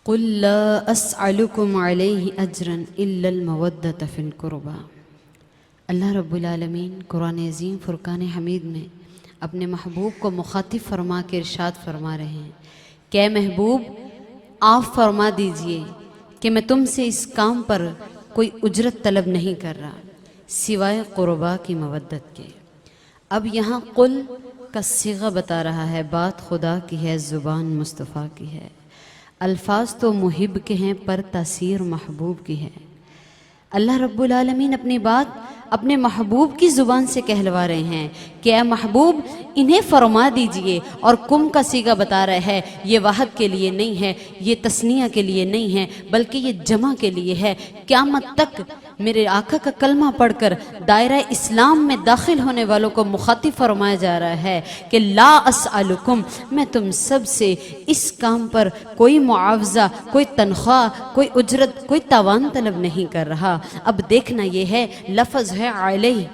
قل لا اسألکم علیہ اجرا الا المودۃ فی القربى۔ اللہ رب العالمین قرآن عظیم فرقان حمید میں اپنے محبوب کو مخاطب فرما کے ارشاد فرما رہے ہیں کہ اے محبوب آپ فرما دیجئے کہ میں تم سے اس کام پر کوئی اجرت طلب نہیں کر رہا سوائے قربا کی مودت کے۔ اب یہاں قل کا صیغہ بتا رہا ہے بات خدا کی ہے، زبان مصطفیٰ کی ہے، الفاظ تو محب کے ہیں پر تاثیر محبوب کی ہے۔ اللہ رب العالمین اپنی بات اپنے محبوب کی زبان سے کہلوا رہے ہیں کہ اے محبوب انہیں فرما دیجئے، اور کم کا صیغہ بتا رہا ہے یہ واحد کے لیے نہیں ہے، یہ تثنیہ کے لیے نہیں ہے، بلکہ یہ جمع کے لیے ہے۔ قیامت تک میرے آقا کا کلمہ پڑھ کر دائرہ اسلام میں داخل ہونے والوں کو مخاطب فرمایا جا رہا ہے کہ لا اسألکم، میں تم سب سے اس کام پر کوئی معاوضہ، کوئی تنخواہ، کوئی اجرت، کوئی تاوان طلب نہیں کر رہا۔ اب دیکھنا یہ ہے لفظ ہے علیہ،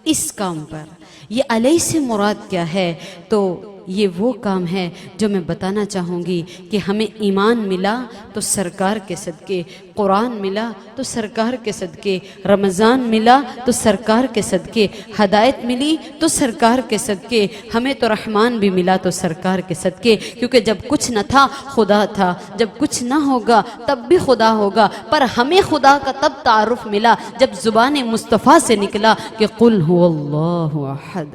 اس کام پر یہ علیہ سے مراد کیا ہے؟ تو یہ وہ کام ہے جو میں بتانا چاہوں گی کہ ہمیں ایمان ملا تو سرکار کے صدقے، قرآن ملا تو سرکار کے صدقے، رمضان ملا تو سرکار کے صدقے، ہدایت ملی تو سرکار کے صدقے، ہمیں تو رحمان بھی ملا تو سرکار کے صدقے، کیونکہ جب کچھ نہ تھا خدا تھا، جب کچھ نہ ہوگا تب بھی خدا ہوگا، پر ہمیں خدا کا تب تعارف ملا جب زبان مصطفیٰ سے نکلا کہ قل هو اللہ احد،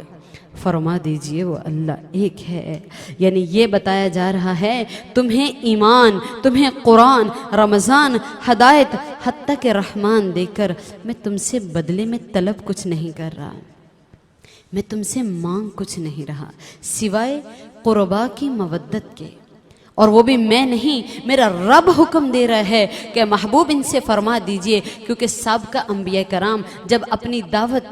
فرما دیجئے وہ اللہ ایک ہے۔ یعنی یہ بتایا جا رہا ہے تمہیں ایمان، تمہیں قرآن، رمضان، ہدایت، حتیٰ کہ رحمان دے کر میں تم سے بدلے میں طلب کچھ نہیں کر رہا، میں تم سے مانگ کچھ نہیں رہا سوائے قربا کی مودت کے، اور وہ بھی میں نہیں، میرا رب حکم دے رہا ہے کہ محبوب ان سے فرما دیجئے، کیونکہ سابقہ انبیاء کرام جب اپنی دعوت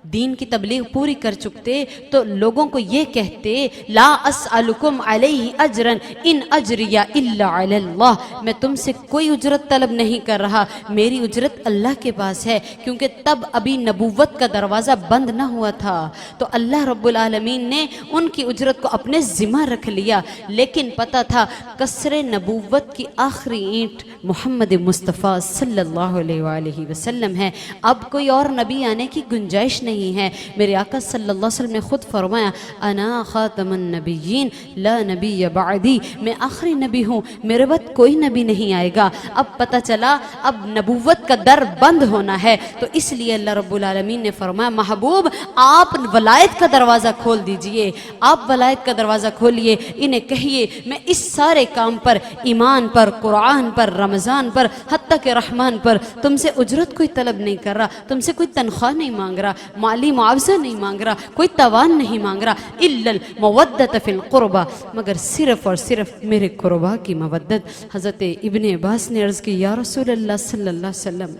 دین کی تبلیغ پوری کر چکتے تو لوگوں کو یہ کہتے لا اسألکم علیہ اجرا ان اجریہ الا علی اللہ، میں تم سے کوئی اجرت طلب نہیں کر رہا، میری اجرت اللہ کے پاس ہے، کیونکہ تب ابھی نبوت کا دروازہ بند نہ ہوا تھا، تو اللہ رب العالمین نے ان کی اجرت کو اپنے ذمہ رکھ لیا، لیکن پتہ تھا قصر نبوت کی آخری اینٹ محمد مصطفیٰ صلی اللہ علیہ وآلہ وسلم ہے، اب کوئی اور نبی آنے کی گنجائش نہیں ہے۔ میرے آقا صلی اللہ علیہ وسلم نے خود فرمایا انا خاتم النبیین لا نبی بعدی، میں آخری نبی ہوں، میرے بعد کوئی نبی نہیں آئے گا۔ اب پتہ چلا اب نبوت کا در بند ہونا ہے، تو اس لیے اللہ رب العالمین نے فرمایا محبوب آپ ولایت کا دروازہ کھول دیجئے، آپ ولایت کا دروازہ کھولیے، انہیں کہیے میں اس سارے کام پر، ایمان پر، قرآن پر، رمضان پر، حتیٰ کہ رحمان پر تم سے اجرت کوئی طلب نہیں کر رہا، تم سے کوئی تنخواہ نہیں مانگ رہا، مالی معاوضہ نہیں مانگ رہا، کوئی تاوان نہیں مانگ رہا، الا المودۃ فی القربى، مگر صرف اور صرف میرے قربا کی مودت۔ حضرت ابن عباس نے عرض کی یا رسول اللہ صلی اللہ علیہ وسلم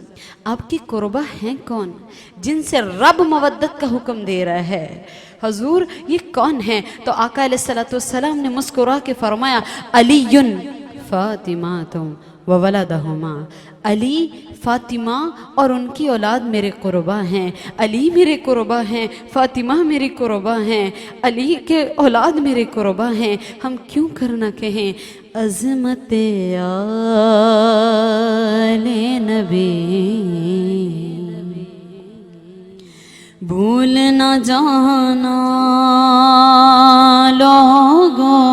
آپ کی قربا ہیں کون جن سے رب مودت کا حکم دے رہا ہے؟ حضور یہ کون ہیں؟ تو آقا علیہ السلام نے مسکرا کے فرمایا علی فاطمہ وولدہما، علی، فاطمہ اور ان کی اولاد میرے قربا ہیں، علی میرے قربا ہیں، فاطمہ میری قربا ہیں، علی کے اولاد میرے قربا ہیں، ہم کیوں کرنا کہیں عظمت آل نبی بھول نہ جانا لوگوں،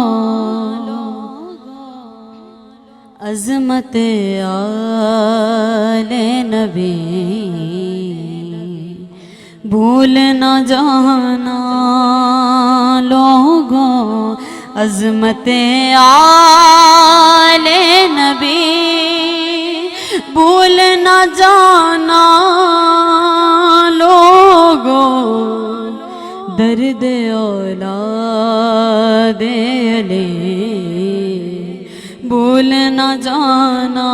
عظمت آل نبی بھول نہ جانا لوگوں، عظمت آل نبی بھول نہ جانا لوگوں، درد اولاد علی بھول نہ جانا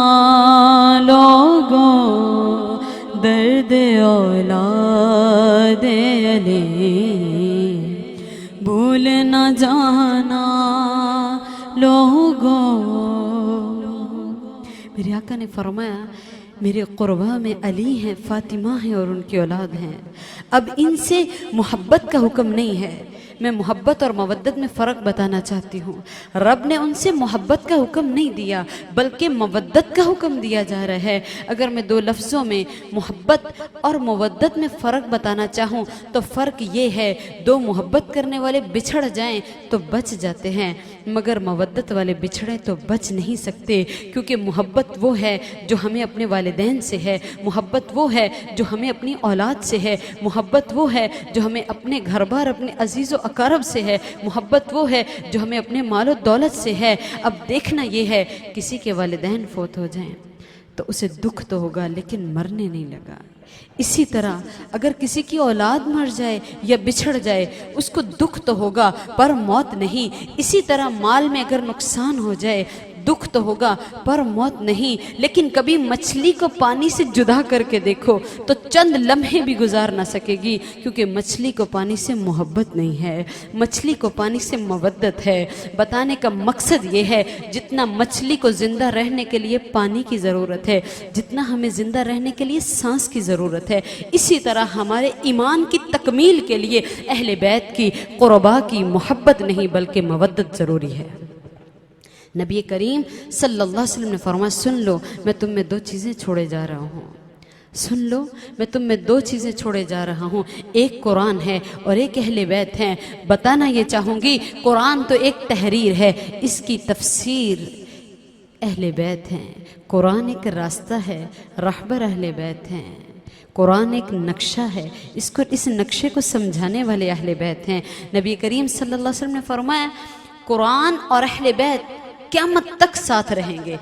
لوگوں، درد اولاد علی بھول نہ جانا لوگوں۔ میرے آقا نے فرمایا میرے قربا میں علی ہیں، فاطمہ ہیں اور ان کی اولاد ہیں۔ اب ان سے محبت کا حکم نہیں ہے. میں محبت اور مودت میں فرق بتانا چاہتی ہوں. رب نے ان سے محبت کا حکم نہیں دیا بلکہ مودت کا حکم دیا جا رہا ہے. اگر میں دو لفظوں میں محبت اور مودت میں فرق بتانا چاہوں تو فرق یہ ہے، دو محبت کرنے والے بچھڑ جائیں تو بچ جاتے ہیں، مگر مودت والے بچھڑیں تو بچ نہیں سکتے، کیونکہ محبت وہ ہے جو ہمیں اپنے والدین سے ہے، محبت وہ ہے جو ہمیں اپنی اولاد سے ہے، محبت وہ ہے جو ہمیں اپنے گھر بار اپنے عزیز و اقارب سے ہے، محبت وہ ہے جو ہمیں اپنے مال و دولت سے ہے. اب دیکھنا یہ ہے کسی کے والدین فوت ہو جائیں تو اسے دکھ تو ہوگا لیکن مرنے نہیں لگا. اسی طرح اگر کسی کی اولاد مر جائے یا بچھڑ جائے اس کو دکھ تو ہوگا پر موت نہیں. اسی طرح مال میں اگر نقصان ہو جائے دکھ تو ہوگا پر موت نہیں. لیکن کبھی مچھلی کو پانی سے جدا کر کے دیکھو تو چند لمحے بھی گزار نہ سکے گی، کیونکہ مچھلی کو پانی سے محبت نہیں ہے، مچھلی کو پانی سے مودت ہے. بتانے کا مقصد یہ ہے جتنا مچھلی کو زندہ رہنے کے لیے پانی کی ضرورت ہے، جتنا ہمیں زندہ رہنے کے لیے سانس کی ضرورت ہے، اسی طرح ہمارے ایمان کی تکمیل کے لیے اہل بیت کی قربا کی محبت نہیں بلکہ مودت ضروری ہے. نبی کریم صلی اللہ علیہ وسلم نے فرمایا سن لو میں تم میں دو چیزیں چھوڑے جا رہا ہوں، سن لو میں تم میں دو چیزیں چھوڑے جا رہا ہوں، ایک قرآن ہے اور ایک اہل بیت ہیں. بتانا یہ چاہوں گی قرآن تو ایک تحریر ہے، اس کی تفسیر اہل بیت ہیں. قرآن ایک راستہ ہے، رہبر اہل بیت ہیں. قرآن ایک نقشہ ہے، اس نقشے کو سمجھانے والے اہل بیت ہیں. نبی کریم صلی اللہ علیہ وسلم نے فرمایا قرآن اور اہل بیت قیامت تک ساتھ رہیں گے،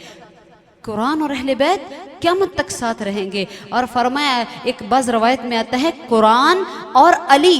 قرآن اور اہل بیت قیامت تک ساتھ رہیں گے. اور فرمایا ایک بعض روایت میں آتا ہے قرآن اور علی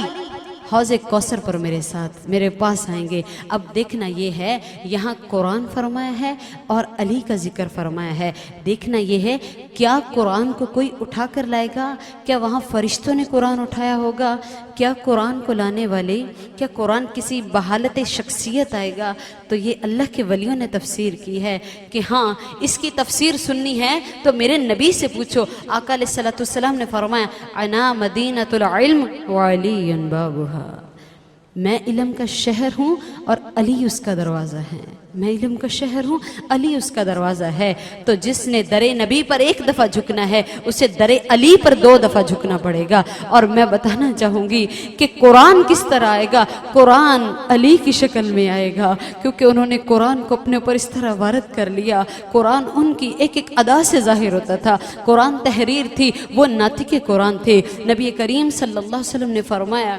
حوض کوثر پر میرے ساتھ میرے پاس آئیں گے. اب دیکھنا یہ ہے یہاں قرآن فرمایا ہے اور علی کا ذکر فرمایا ہے. دیکھنا یہ ہے کیا قرآن کو کوئی اٹھا کر لائے گا؟ کیا وہاں فرشتوں نے قرآن اٹھایا ہوگا؟ کیا قرآن کو لانے والے، کیا قرآن کسی بحالت شخصیت آئے گا؟ تو یہ اللہ کے ولیوں نے تفسیر کی ہے کہ ہاں اس کی تفسیر سننی ہے تو میرے نبی سے پوچھو. آقا علیہ الصلوۃ والسلام نے فرمایا انا مدینۃ العلم وعلی بابھا، میں علم کا شہر ہوں اور علی اس کا دروازہ ہے. میں علم کا شہر ہوں، علی اس کا دروازہ ہے. تو جس نے در نبی پر ایک دفعہ جھکنا ہے اسے در علی پر دو دفعہ جھکنا پڑے گا. اور میں بتانا چاہوں گی کہ قرآن کس طرح آئے گا؟ قرآن علی کی شکل میں آئے گا، کیونکہ انہوں نے قرآن کو اپنے اوپر اس طرح وارد کر لیا. قرآن ان کی ایک ایک ادا سے ظاہر ہوتا تھا. قرآن تحریر تھی، وہ ناطق قرآن تھے. نبی کریم صلی اللہ علیہ وسلم نے فرمایا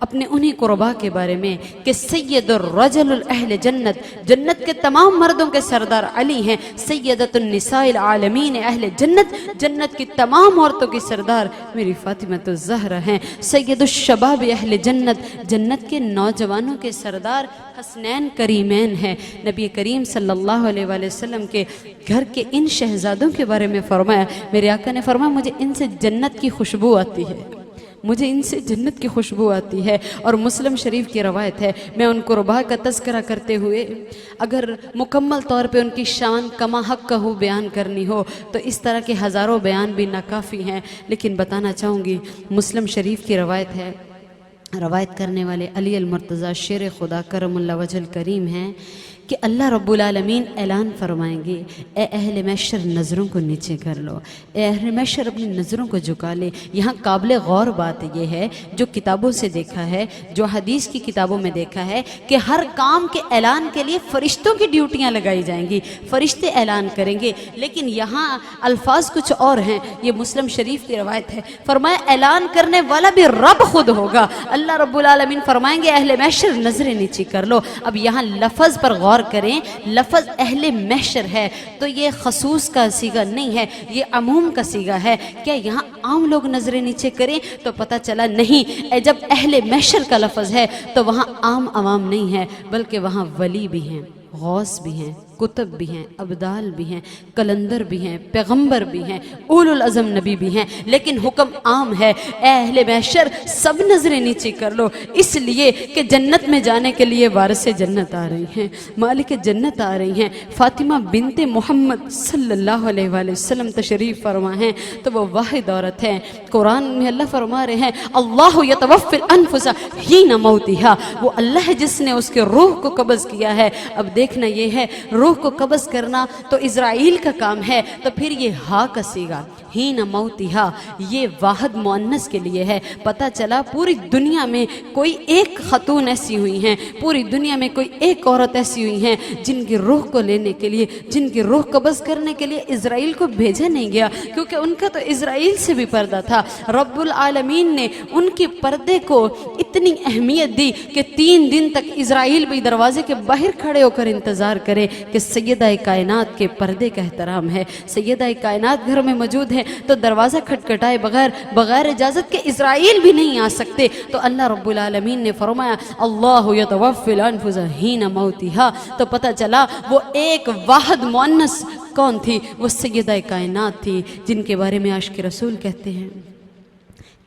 اپنے انہی قربا کے بارے میں کہ سید الرجل الاہل جنت، جنت کے تمام مردوں کے سردار علی ہیں. سیدۃ النساء العالمین اہل جنت، جنت کی تمام عورتوں کی سردار میری فاطمۃ الزہرا ہیں. سید الشباب اہل جنت، جنت کے نوجوانوں کے سردار حسنین کریمین ہیں. نبی کریم صلی اللہ علیہ وآلہ وسلم کے گھر کے ان شہزادوں کے بارے میں فرمایا، میرے آقا نے فرمایا مجھے ان سے جنت کی خوشبو آتی ہے، مجھے ان سے جنت کی خوشبو آتی ہے. اور مسلم شریف کی روایت ہے، میں ان قربا کا تذکرہ کرتے ہوئے اگر مکمل طور پہ ان کی شان کما حق کا ہو بیان کرنی ہو تو اس طرح کے ہزاروں بیان بھی ناکافی ہیں. لیکن بتانا چاہوں گی مسلم شریف کی روایت ہے، روایت کرنے والے علی المرتضیٰ شیر خدا کرم اللہ وجہ الکریم ہیں کہ اللہ رب العالمین اعلان فرمائیں گے اے اہل محشر نظروں کو نیچے کر لو، اے اہل محشر اپنی نظروں کو جھکا لے. یہاں قابل غور بات یہ ہے جو کتابوں سے دیکھا ہے، جو حدیث کی کتابوں میں دیکھا ہے کہ ہر کام کے اعلان کے لیے فرشتوں کی ڈیوٹیاں لگائی جائیں گی، فرشتے اعلان کریں گے. لیکن یہاں الفاظ کچھ اور ہیں. یہ مسلم شریف کی روایت ہے، فرمایا اعلان کرنے والا بھی رب خود ہوگا. اللہ رب العالمین فرمائیں گے اہل محشر نظریں نیچی کر لو. اب یہاں لفظ پر غور کریں، لفظ اہل محشر ہے تو یہ خصوص کا صیغہ نہیں ہے، یہ عموم کا صیغہ ہے. کیا یہاں عام لوگ نظریں نیچے کریں؟ تو پتہ چلا نہیں. جب اہل محشر کا لفظ ہے تو وہاں عام عوام نہیں ہے بلکہ وہاں ولی بھی ہیں، غوث بھی ہیں، کتب بھی ہیں، ابدال بھی ہیں، کلندر بھی ہیں، پیغمبر بھی ہیں، اولو العزم نبی بھی ہیں، لیکن حکم عام ہے اے اہل محشر سب نظریں نیچے کر لو، اس لیے کہ جنت میں جانے کے لیے وارث جنت آ رہی ہیں، مالک جنت آ رہی ہیں، فاطمہ بنت محمد صلی اللہ علیہ وآلہ وسلم تشریف فرما ہیں، تو وہ واحد عورت ہیں۔ قرآن میں اللہ فرما رہے ہیں اللہ یتوفی الانفس حین موتہا، وہ اللہ ہے جس نے اس کے روح کو قبض کیا ہے۔ اب دیکھنا یہ ہے روح کو قبض کرنا تو اسرائیل کا کام ہے، تو پھر یہ ہا کا صیغہ حین موتہا یہ واحد مؤنث کے لیے ہے۔ پتہ چلا پوری دنیا میں کوئی ایک خاتون ایسی ہوئی ہیں، پوری دنیا میں کوئی ایک عورت ایسی ہوئی ہیں جن کی روح کو لینے کے لیے، جن کی روح قبض کرنے کے لیے اسرائیل کو بھیجا نہیں گیا، کیونکہ ان کا تو اسرائیل سے بھی پردہ تھا۔ رب العالمین نے ان کے پردے کو اتنی اہمیت دی کہ 3 دن تک اسرائیل بھی دروازے کے باہر کھڑے ہو کر انتظار کرے کہ سیدہ کائنات کے پردے کا احترام ہے، سیدہ کائنات گھر میں موجود ہے، تو دروازہ کھٹکھٹائے بغیر اجازت کے اسرائیل بھی نہیں آ سکتے۔ تو اللہ رب العالمین نے فرمایا اللہ یتوفی الانفس حین موتہا، تو پتہ چلا وہ ایک واحد مؤنث کون تھی؟ وہ سیدہ کائنات تھی، جن کے بارے میں عاشق رسول کہتے ہیں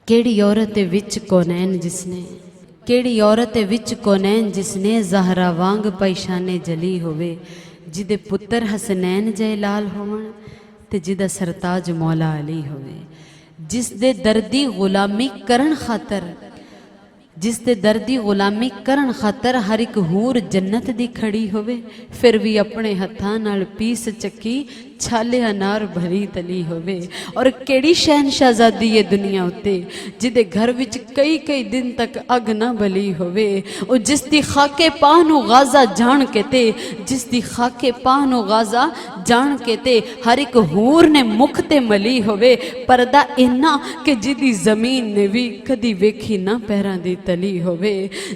کیڑی عورت وچ کونین جس نے، کیڑی عورت وچ کونین جس نے زہرا وانگ پیشانے جلی ہوئے، جدے پتر حسنین جے لال ہون تے جدہ سرتاج مولا علی ہوئے، جس دے دردی غلامی کرن خاطر، جس دے دردی غلامی کرن خاطر ہر ایک حور جنت دی کھڑی ہوئے، پھر بھی اپنے ہتھاں نال پیس چکی چھالے انار بھری تلی ہوئے۔ اور کیڑی شہنشاہزادی یہ دنیا ہوتے جدے گھر وچ کئی دن تک اگ نہ بلی ہوئے، اور جس دی خاکے پانو غازہ جان کے تے، جس دی خاکے پانو غازہ جان کے تے ہر ایک حور نے مکھ تے ملی ہوئے، پردہ اینا کہ جدی زمین نے بھی کدی ویکھی نہ پیراں دی تلی ہوئے،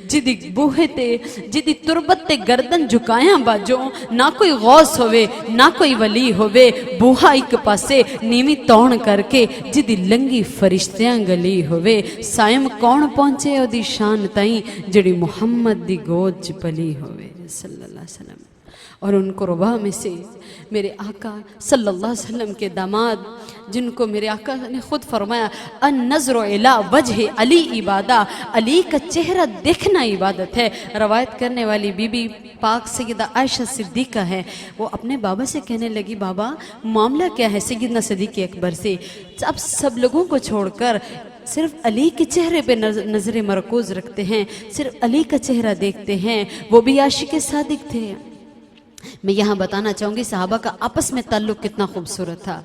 جدی بوہے تے جدی تربت تے گردن جھکایاں باجوں نہ کوئی غوث ہوئے نہ کوئی ولی ہوئے، بوہا ایک پاسے نیوی تون کر کے جدی لنگی فرشتیاں گلی ہوئے، سائم کون پہنچے او دی شان تائیں جڑی محمد دی گود چ پلی ہوئے صلی اللہ علیہ وسلم۔ اور ان قربا میں سے میرے آقا صلی اللہ علیہ وسلم کے داماد جن کو میرے آقا نے خود فرمایا النظر الی وجہ علی عبادہ، علی کا چہرہ دیکھنا عبادت ہے۔ روایت کرنے والی بی بی پاک سیدہ عائشہ صدیقہ ہے، وہ اپنے بابا سے کہنے لگی بابا معاملہ کیا ہے سیدنا صدیق اکبر سے، اب سب لوگوں کو چھوڑ کر صرف علی کے چہرے پہ نظر مرکوز رکھتے ہیں، صرف علی کا چہرہ دیکھتے ہیں، وہ بھی عاشق صادق تھے۔ میں یہاں بتانا چاہوں گی صحابہ کا آپس میں تعلق کتنا خوبصورت تھا۔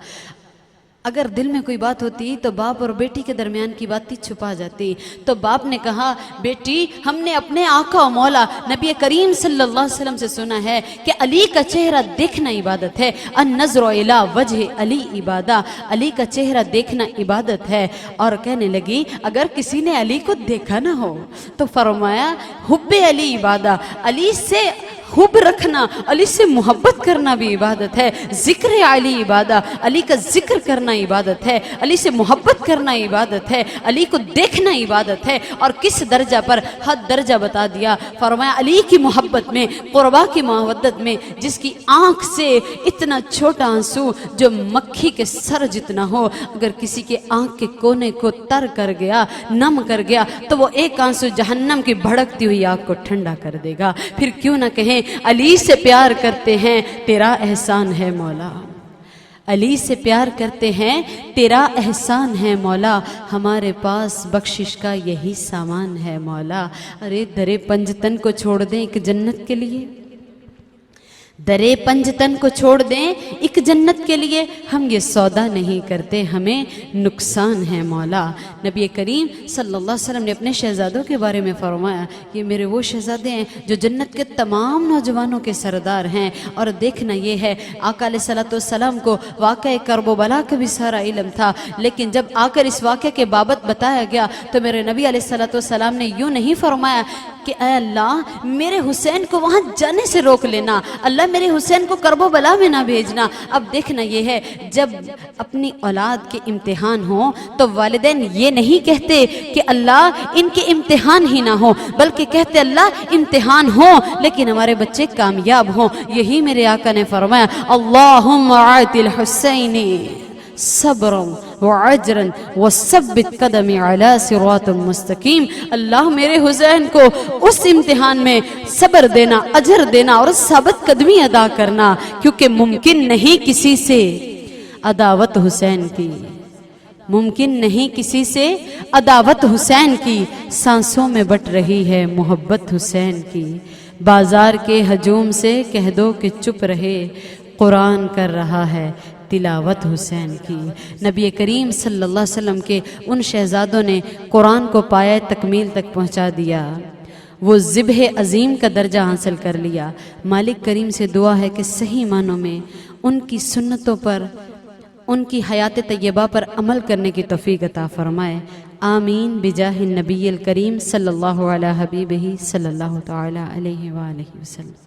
اگر دل میں کوئی بات ہوتی تو باپ اور بیٹی کے درمیان کی باتیں چھپا جاتی، تو باپ نے کہا بیٹی ہم نے اپنے آقا و مولا نبی کریم صلی اللہ علیہ وسلم سے سنا ہے کہ علی کا چہرہ دیکھنا عبادت ہے، النظر الی وجہ علی عبادہ، علی کا چہرہ دیکھنا عبادت ہے۔ اور کہنے لگی اگر کسی نے علی کو دیکھا نہ ہو تو فرمایا حب علی عبادہ، علی سے حب رکھنا، علی سے محبت کرنا بھی عبادت ہے، ذکر علی عبادہ، علی کا ذکر کرنا عبادت ہے، علی سے محبت کرنا عبادت ہے، علی کو دیکھنا عبادت ہے۔ اور کس درجہ پر حد درجہ بتا دیا، فرمایا علی کی محبت میں، قربا کی محبت میں، جس کی آنکھ سے اتنا چھوٹا آنسو جو مکھی کے سر جتنا ہو، اگر کسی کے آنکھ کے کونے کو تر کر گیا، نم کر گیا، تو وہ ایک آنسو جہنم کی بھڑکتی ہوئی آگ کو ٹھنڈا کر دے گا۔ پھر کیوں نہ کہیں علی سے پیار کرتے ہیں تیرا احسان ہے مولا، علی سے پیار کرتے ہیں تیرا احسان ہے مولا، ہمارے پاس بخشش کا یہی سامان ہے مولا۔ ارے درے پنجتن کو چھوڑ دیں ایک جنت کے لیے، درے پنجتن کو چھوڑ دیں ایک جنت کے لیے، ہم یہ سودا نہیں کرتے، ہمیں نقصان ہے مولا۔ نبی کریم صلی اللہ علیہ وسلم نے اپنے شہزادوں کے بارے میں فرمایا یہ میرے وہ شہزادے ہیں جو جنت کے تمام نوجوانوں کے سردار ہیں۔ اور دیکھنا یہ ہے آقا علیہ السلام کو واقعہ کرب و بلا کا بھی سارا علم تھا، لیکن جب آ کر اس واقعے کے بابت بتایا گیا تو میرے نبی علیہ السلام نے یوں نہیں فرمایا کہ اے اللہ میرے حسین کو وہاں جانے سے روک لینا، اللہ میرے حسین کو کرب و بلا میں نہ بھیجنا۔ اب دیکھنا یہ ہے جب اپنی اولاد کے امتحان ہوں تو والدین یہ نہیں کہتے کہ اللہ ان کے امتحان ہی نہ ہوں، بلکہ کہتے اللہ امتحان ہوں لیکن ہمارے بچے کامیاب ہوں۔ یہی میرے آقا نے فرمایا اللہم آت الحسین صبرا وعجرا وثبت قدمی علی صراط مستقیم۔ اللہ میرے حسین کو اس امتحان میں صبر دینا، اجر دینا اور ثابت قدمی ادا کرنا، کیونکہ ممکن نہیں کسی سے عداوت حسین کی، ممکن نہیں کسی سے عداوت حسین کی، سانسوں میں بٹ رہی ہے محبت حسین کی۔ بازار کے ہجوم سے کہہ دو کہ چپ رہے، قرآن کر رہا ہے تلاوت حسین کی۔ نبی کریم صلی اللہ علیہ وسلم کے ان شہزادوں نے قرآن کو پایہ تکمیل تک پہنچا دیا، وہ ذبح عظیم کا درجہ حاصل کر لیا۔ مالک کریم سے دعا ہے کہ صحیح معنوں میں ان کی سنتوں پر، ان کی حیات طیبہ پر عمل کرنے کی توفیق عطا فرمائے، آمین بجاہ النبی الکریم صلی اللہ علیہ حبیبہ صلی اللہ تعالی علیہ وآلہ وسلم۔